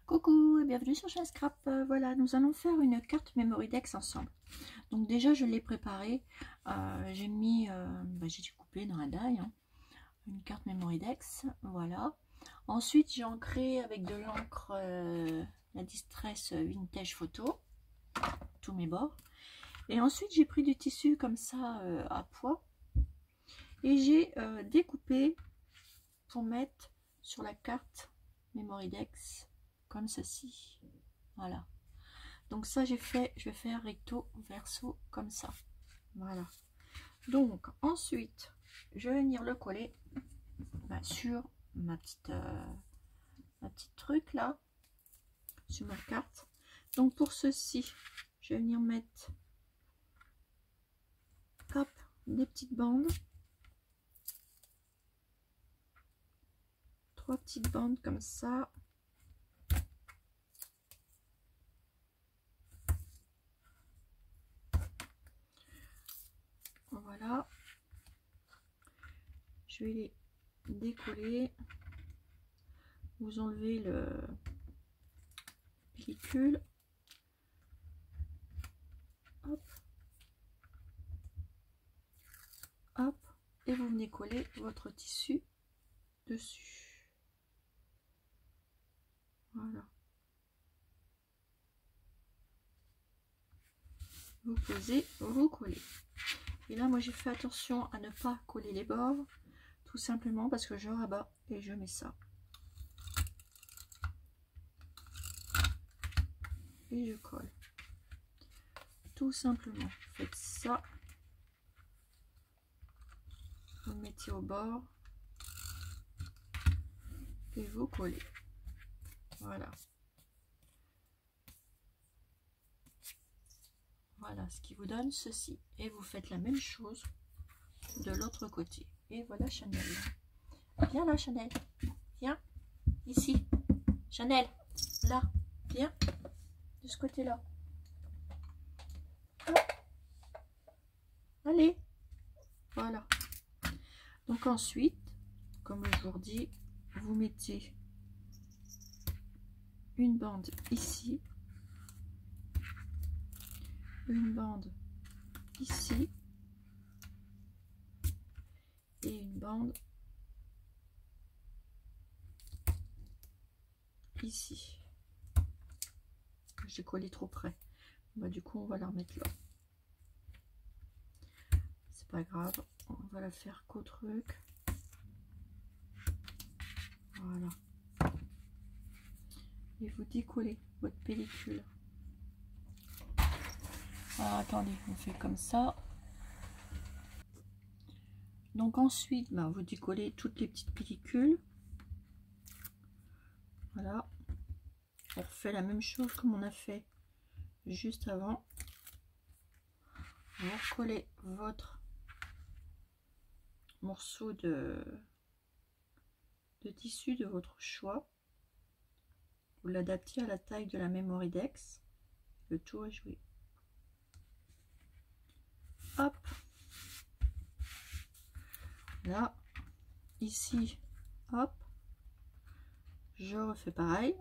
Coucou et bienvenue sur Chain Scrap. Voilà, nous allons faire une carte Memorydex ensemble. Donc déjà je l'ai préparée. J'ai mis, j'ai découpé dans la die une carte Memorydex. Voilà. Ensuite j'ai ancré avec de l'encre la Distress Vintage Photo tous mes bords. Et ensuite j'ai pris du tissu comme ça à poids et j'ai découpé pour mettre sur la carte Memorydex comme ceci. Voilà, donc ça j'ai fait, je vais faire recto verso comme ça. Voilà, donc ensuite je vais venir le coller sur ma petite truc là, sur ma carte. Donc pour ceci je vais venir mettre hop, des petites bandes, 3 petites bandes comme ça. Voilà, je vais les décoller. Vous enlevez le pellicule, hop, hop, et vous venez coller votre tissu dessus. Voilà, vous posez, vous collez. Et là moi j'ai fait attention à ne pas coller les bords, tout simplement parce que je rabats et je mets ça et je colle, tout simplement. Faites ça, vous le mettez au bord et vous collez. Voilà, voilà ce qui vous donne ceci. Et vous faites la même chose de l'autre côté. Et voilà Chanel. Viens là Chanel, viens ici. Chanel, là, viens de ce côté là. Allez, voilà. Donc ensuite, comme je vous redis, vous mettez une bande ici, une bande ici et une bande ici. J'ai collé trop près, bah, du coup on va la remettre là, c'est pas grave, on va la faire qu'au truc. Voilà, et vous décollez votre pellicule. Alors, attendez, on fait comme ça. Donc ensuite vous décollez toutes les petites pellicules. Voilà, on refait la même chose comme on a fait juste avant. Vous recollez votre morceau de tissu de votre choix, vous l'adaptez à la taille de la Memorydex, le tour est joué. Hop, là ici, hop, je refais pareil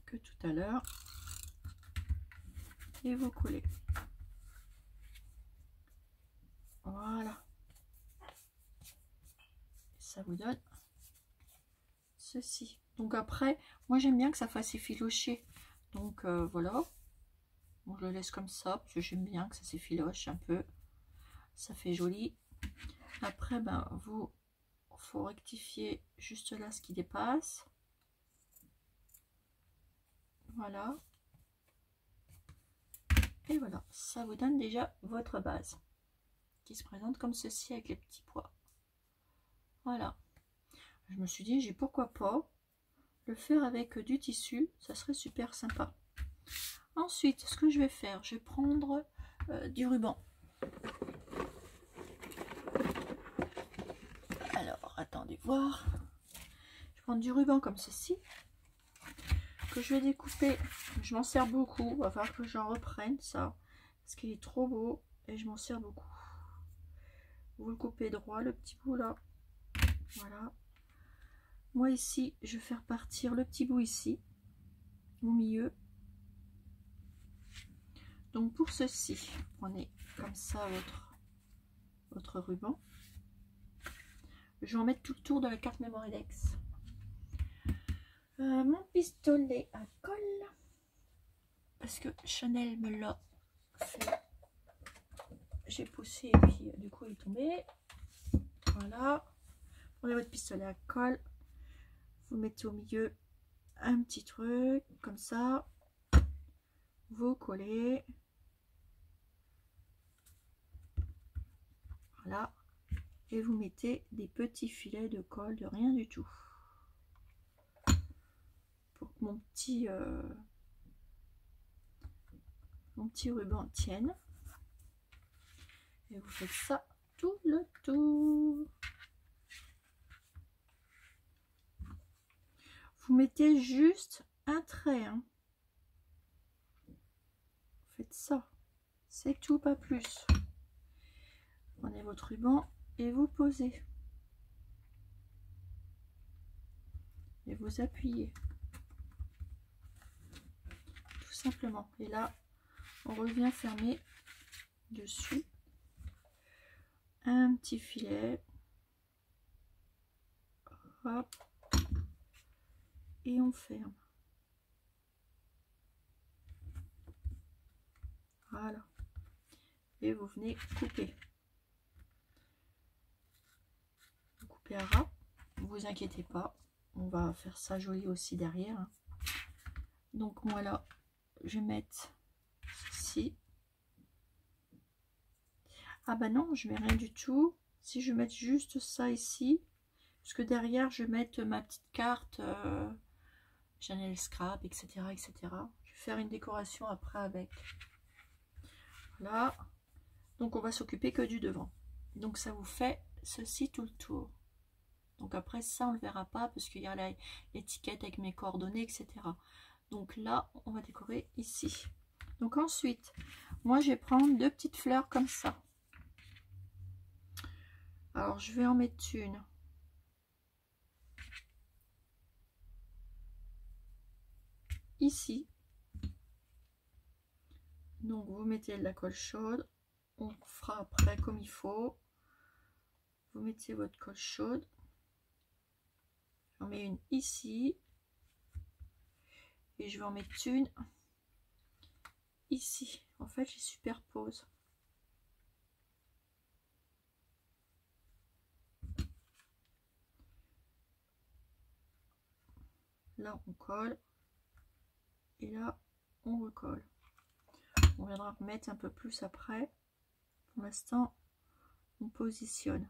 que tout à l'heure et vous collez. Voilà, ça vous donne ceci. Donc après moi j'aime bien que ça fasse effiloché, donc voilà, bon, je le laisse comme ça parce que j'aime bien que ça s'effiloche un peu, ça fait joli. Après vous, faut rectifier juste là ce qui dépasse. Voilà, et voilà, ça vous donne déjà votre base qui se présente comme ceci avec les petits pois. Voilà, je me suis dit, pourquoi pas le faire avec du tissu, ça serait super sympa. Ensuite, ce que je vais faire, je vais prendre du ruban. Alors, attendez voir. Je vais prendre du ruban comme ceci, que je vais découper. Je m'en sers beaucoup, il va falloir que j'en reprenne ça, parce qu'il est trop beau et je m'en sers beaucoup. Vous le coupez droit, le petit bout là. Voilà. Moi ici, je vais faire partir le petit bout ici, au milieu. Donc pour ceci, prenez comme ça votre ruban. Je vais en mettre tout le tour de la carte Mémoridex. Mon pistolet à colle, parce que Chanel me l'a fait. J'ai poussé et puis du coup il est tombé. Voilà. Prenez votre pistolet à colle. Vous mettez au milieu un petit truc comme ça. Vous collez. Voilà. Et vous mettez des petits filets de colle de rien du tout. Pour que mon petit ruban tienne. Et vous faites ça tout le tour. Vous mettez juste un trait. Hein. Faites ça. C'est tout, pas plus. Prenez votre ruban et vous posez. Et vous appuyez. Tout simplement. Et là, on revient fermer dessus. Un petit filet. Hop. Et on ferme. Voilà. Et vous venez couper. Vous coupez à ras. Ne vous inquiétez pas. On va faire ça joli aussi derrière. Hein. Donc moi là, je vais mettre ceci. Ah bah non, je mets rien du tout. Si je vais mettre juste ça ici. Parce que derrière, je vais mettre ma petite carte Chanel Scrap, etc., etc. Je vais faire une décoration après avec. Voilà. Donc on va s'occuper que du devant. Donc ça vous fait ceci tout le tour. Donc après ça on ne le verra pas parce qu'il y a l'étiquette avec mes coordonnées, etc. Donc là on va décorer ici. Donc ensuite, moi je vais prendre deux petites fleurs comme ça. Alors je vais en mettre une ici. Donc vous mettez de la colle chaude. On fera après comme il faut. Vous mettez votre colle chaude. J'en mets une ici. Et je vais en mettre une ici. En fait, je superpose. Là, on colle. Et là, on recolle. On viendra remettre un peu plus après. Pour l'instant, on positionne.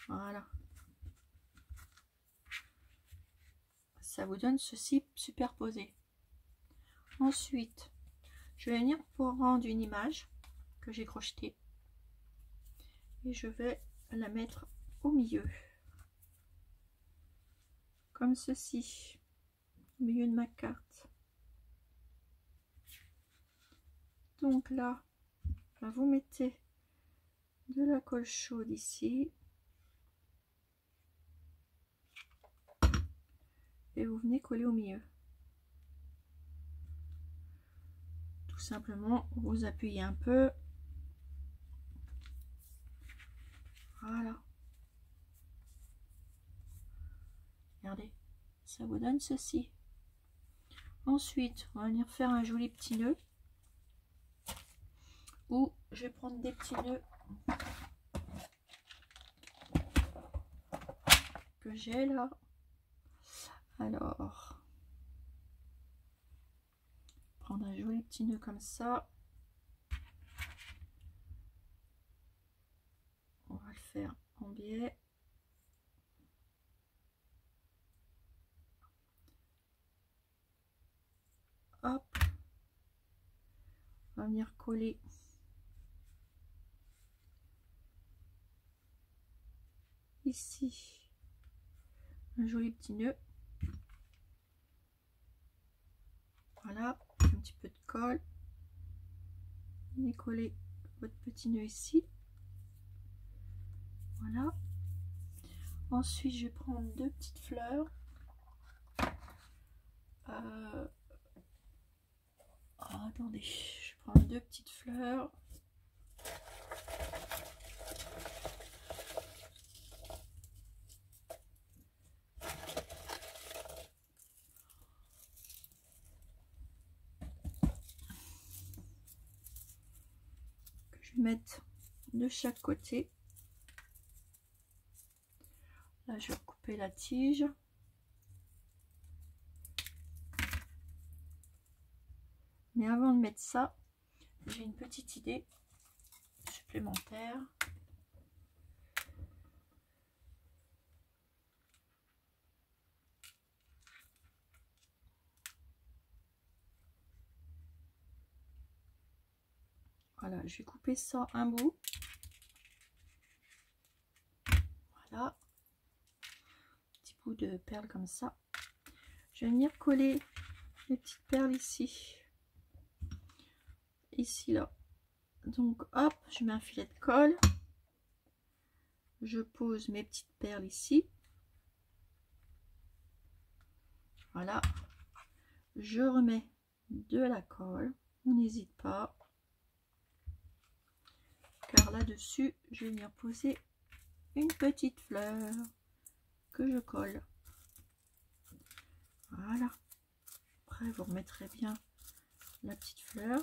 Voilà. Ça vous donne ceci superposé. Ensuite, je vais venir pour rendre une image que j'ai crochetée. Et je vais la mettre au milieu. Comme ceci. Au milieu de ma carte. Donc là, vous mettez de la colle chaude ici. Et vous venez coller au milieu. Tout simplement, vous appuyez un peu. Voilà. Regardez, ça vous donne ceci. Ensuite, on va venir faire un joli petit nœud. Ou je vais prendre des petits nœuds que j'ai là. Alors, prendre un joli petit nœud comme ça. On va le faire en biais. Hop. On va venir coller ici un joli petit nœud. Voilà, un petit peu de colle. Venez coller votre petit nœud ici. Voilà. Ensuite, je vais prendre 2 petites fleurs. Attendez, je prends 2 petites fleurs. Que je vais mettre de chaque côté. Là, je vais couper la tige. Mais avant de mettre ça, j'ai une petite idée supplémentaire. Voilà, je vais couper ça un bout. Voilà. Petit bout de perles comme ça. Je vais venir coller les petites perles ici. Ici, là. Donc, hop, je mets un filet de colle. Je pose mes petites perles ici. Voilà. Je remets de la colle. On n'hésite pas. Car là-dessus, je vais venir poser une petite fleur que je colle. Voilà. Après, vous remettrez bien la petite fleur.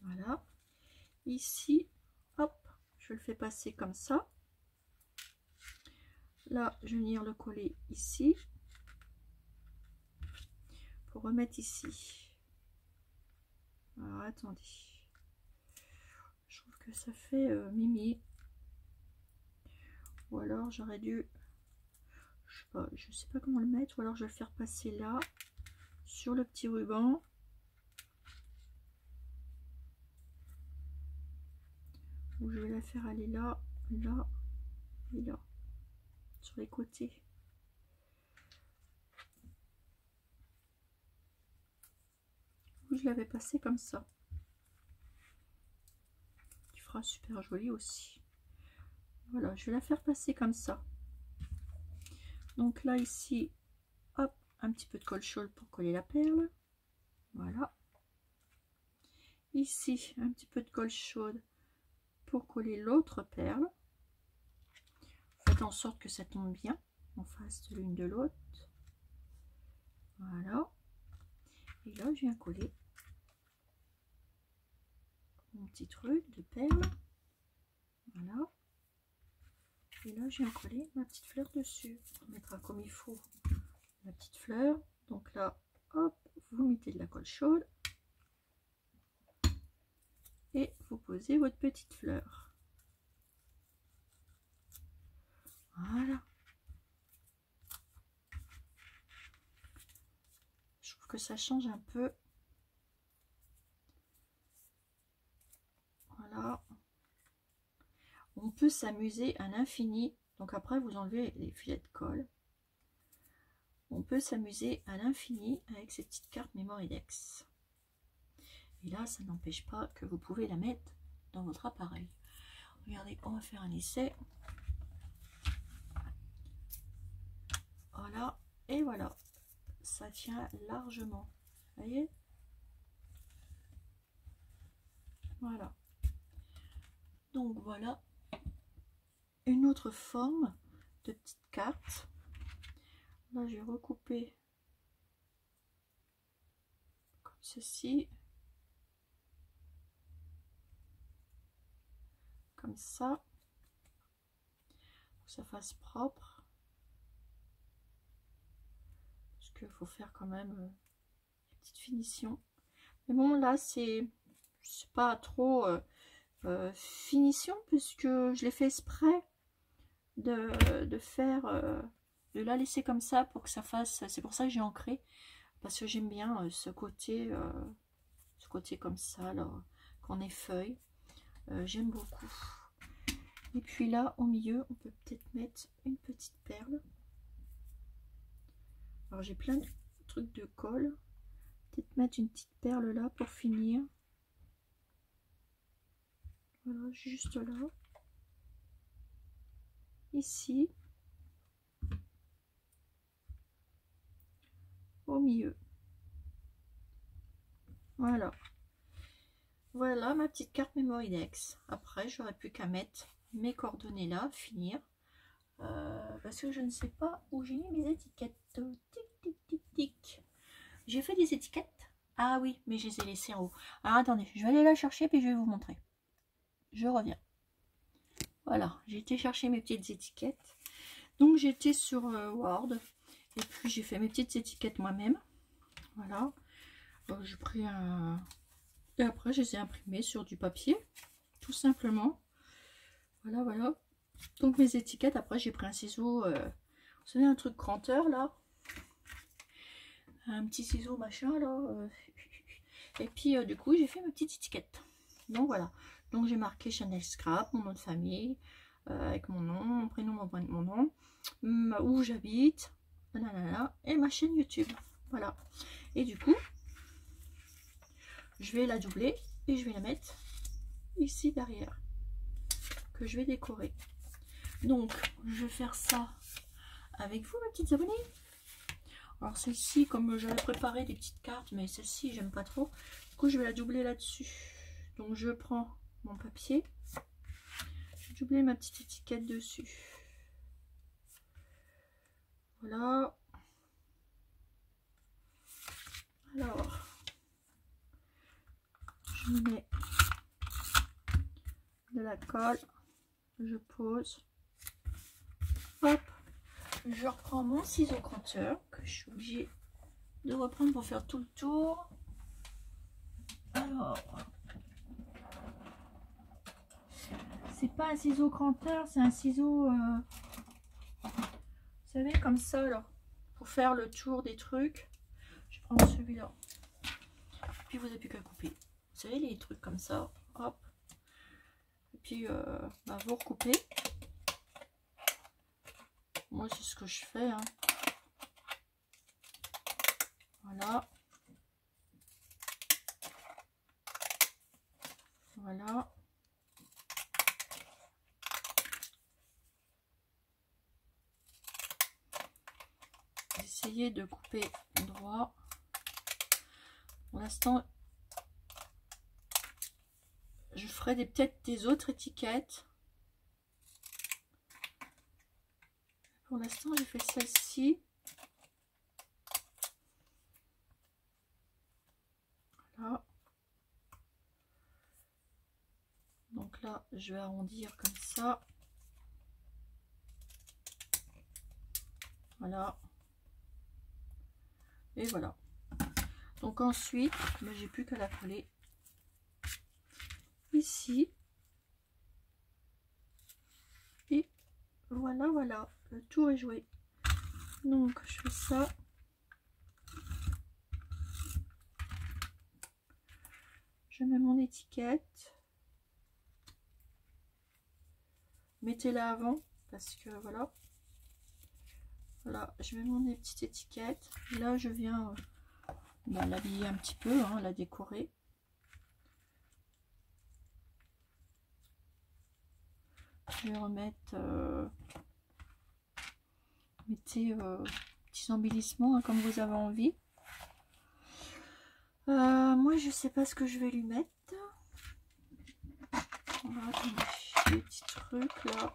Voilà. Ici, hop, je le fais passer comme ça. Là, je vais venir le coller ici. Pour remettre ici. Alors, attendez. Je trouve que ça fait mimi. Ou alors, j'aurais dû... Je sais pas comment le mettre. Ou alors, je vais le faire passer là. Sur le petit ruban. Ou je vais la faire aller là, là et là. Sur les côtés. Ou je l'avais passé comme ça. Qui fera super joli aussi. Voilà, je vais la faire passer comme ça. Donc là, ici, hop, un petit peu de colle chaude pour coller la perle. Voilà. Ici, un petit peu de colle chaude pour coller l'autre perle. Faites en sorte que ça tombe bien en face de l'une de l'autre. Voilà. Et là, je viens coller mon petit truc de perle. Voilà. Et là, je viens coller ma petite fleur dessus. On mettra comme il faut la petite fleur. Donc là, hop, vous mettez de la colle chaude. Et vous posez votre petite fleur. Voilà. Je trouve que ça change un peu. Voilà. On peut s'amuser à l'infini. Donc après, vous enlevez les filets de colle. On peut s'amuser à l'infini avec ces petites cartes Mémoridex. Et là, ça n'empêche pas que vous pouvez la mettre dans votre appareil. Regardez, on va faire un essai. Voilà, et voilà. Ça tient largement. Vous voyez? Voilà. Donc voilà une autre forme de petite carte. Là, j'ai recoupé comme ceci. Comme ça. Pour que ça fasse propre. Parce qu'il faut faire quand même une petite finition. Mais bon, là, c'est pas trop finition, puisque je l'ai fait exprès de faire... de la laisser comme ça pour que ça fasse... C'est pour ça que j'ai ancré. Parce que j'aime bien ce côté comme ça, là, qu'on effeuille. J'aime beaucoup. Et puis là, au milieu, on peut peut-être mettre une petite perle. Alors, j'ai plein de trucs de colle. Peut-être mettre une petite perle là pour finir. Voilà, juste là. Ici. au milieu. Voilà. Voilà ma petite carte Mémoridex. Après, j'aurais plus qu'à mettre mes coordonnées là, finir. Parce que je ne sais pas où j'ai mis mes étiquettes. Tic, tic, tic, tic. J'ai fait des étiquettes. Ah oui, mais je les ai laissées en haut. Alors attendez, je vais aller la chercher puis je vais vous montrer. Je reviens. Voilà, j'ai été chercher mes petites étiquettes. Donc j'étais sur Word. Et puis j'ai fait mes petites étiquettes moi-même. Voilà. J'ai pris un... Et après, je les ai imprimées sur du papier. Tout simplement. Voilà, voilà. Donc mes étiquettes, après j'ai pris un ciseau. Vous savez, un truc granteur là. Un petit ciseau machin là. Et puis du coup, j'ai fait mes petites étiquettes. Donc voilà. Donc j'ai marqué Chanel Scrap, mon nom de famille. Avec mon nom, mon prénom, mon nom. Où j'habite. Et ma chaîne YouTube. Voilà. Et du coup, je vais la doubler et je vais la mettre ici derrière, que je vais décorer. Donc je vais faire ça avec vous, mes petites abonnées. Alors celle-ci, comme j'avais préparé des petites cartes, mais celle-ci j'aime pas trop, du coup je vais la doubler là-dessus. Donc je prends mon papier, je vais doubler ma petite étiquette dessus. Voilà. Alors je mets de la colle, je pose, hop, je reprends mon ciseau crotteur que je suis obligée de reprendre pour faire tout le tour. Alors, c'est pas un ciseau crotteur, c'est un ciseau, vous savez, comme ça, alors, pour faire le tour des trucs. Je vais prendre celui-là. Puis vous n'avez plus qu'à couper. Vous savez, les trucs comme ça, hop. Et puis, vous recoupez. Moi, c'est ce que je fais, hein. Voilà. Voilà. Essayez de couper droit. Pour l'instant, je ferai peut-être des autres étiquettes. Pour l'instant, j'ai fait celle-ci. Voilà. Donc là, je vais arrondir comme ça. Voilà. Et voilà. Donc ensuite, j'ai plus qu'à la coller ici. Et voilà, voilà. Le tour est joué. Donc je fais ça. Je mets mon étiquette. Mettez-la avant parce que voilà. Voilà, je mets mon petite étiquette. Là, je viens l'habiller un petit peu, hein, la décorer. Je vais remettre, mettez petits embellissements hein, comme vous avez envie. Moi, je sais pas ce que je vais lui mettre. Voilà, attendez, des petits trucs là.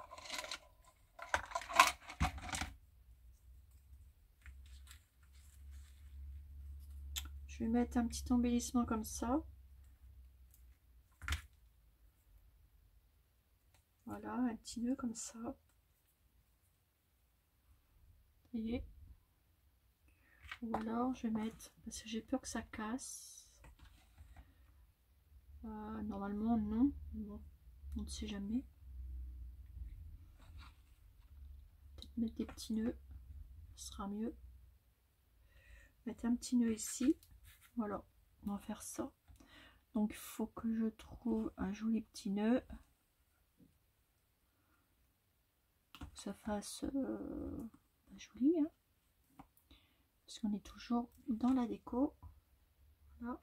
Je vais mettre un petit embellissement comme ça. Voilà, un petit nœud comme ça. Et ou alors je vais mettre, parce que j'ai peur que ça casse. Normalement non. Bon, on ne sait jamais. Peut-être mettre des petits nœuds, ce sera mieux. Mettre un petit nœud ici. Voilà, on va faire ça. Donc il faut que je trouve un joli petit nœud. Que ça fasse joli. Hein, parce qu'on est toujours dans la déco. Voilà.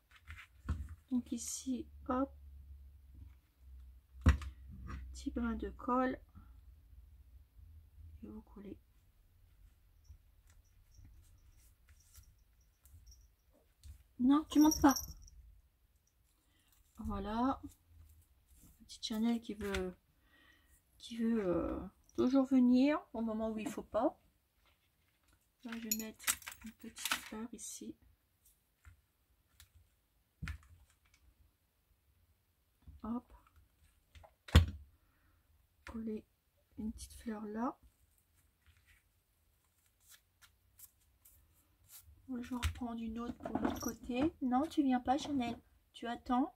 Donc ici, hop. Petit brin de colle. Et vous collez. Non, tu montes pas. Voilà. Petite Chanel qui veut toujours venir au moment où il faut pas. Là, je vais mettre une petite fleur ici. Hop. Coller une petite fleur là. Je vais reprendre une autre pour l'autre côté. Non, tu viens pas, Chanel. Tu attends.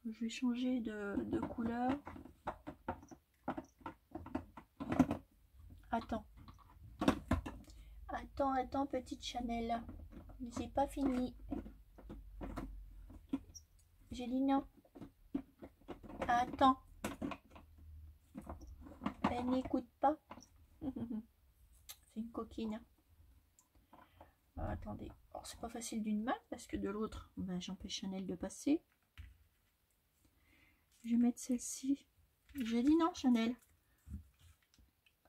Je vais changer de couleur. Attends. Attends, petite Chanel. Mais c'est pas fini. J'ai dit non. Attends. Elle n'écoute pas. C'est une coquine. Attendez. Alors, c'est pas facile d'une main parce que de l'autre, ben, j'empêche Chanel de passer. Je vais mettre celle-ci. J'ai dit non, Chanel.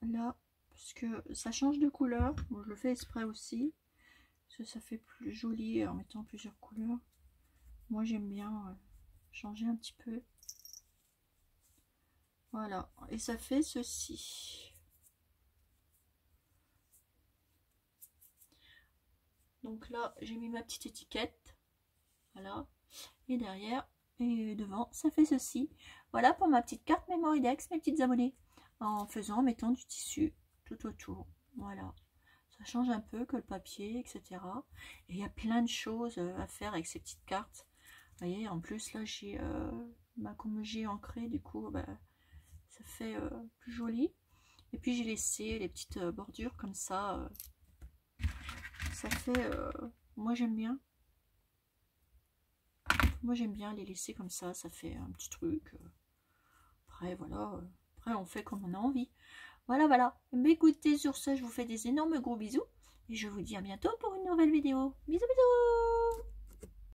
Là, parce que ça change de couleur. Bon, je le fais exprès aussi. Parce que ça fait plus joli en mettant plusieurs couleurs. Moi, j'aime bien changer un petit peu. Voilà. Et ça fait ceci. Donc là, j'ai mis ma petite étiquette. Voilà. Et derrière et devant, ça fait ceci. Voilà pour ma petite carte Mémoridex, mes petites abonnées. En faisant, en mettant du tissu tout autour. Voilà. Ça change un peu que le papier, etc. Et il y a plein de choses à faire avec ces petites cartes. Vous voyez, en plus, là, j'ai comme j'ai ancré, du coup, bah, ça fait plus joli. Et puis, j'ai laissé les petites bordures comme ça. Ça fait... moi, j'aime bien. Moi, j'aime bien les laisser comme ça. Ça fait un petit truc. Après, voilà. Après, on fait comme on a envie. Voilà, voilà. Mais écoutez, sur ce, je vous fais des énormes gros bisous. Et je vous dis à bientôt pour une nouvelle vidéo. Bisous, bisous!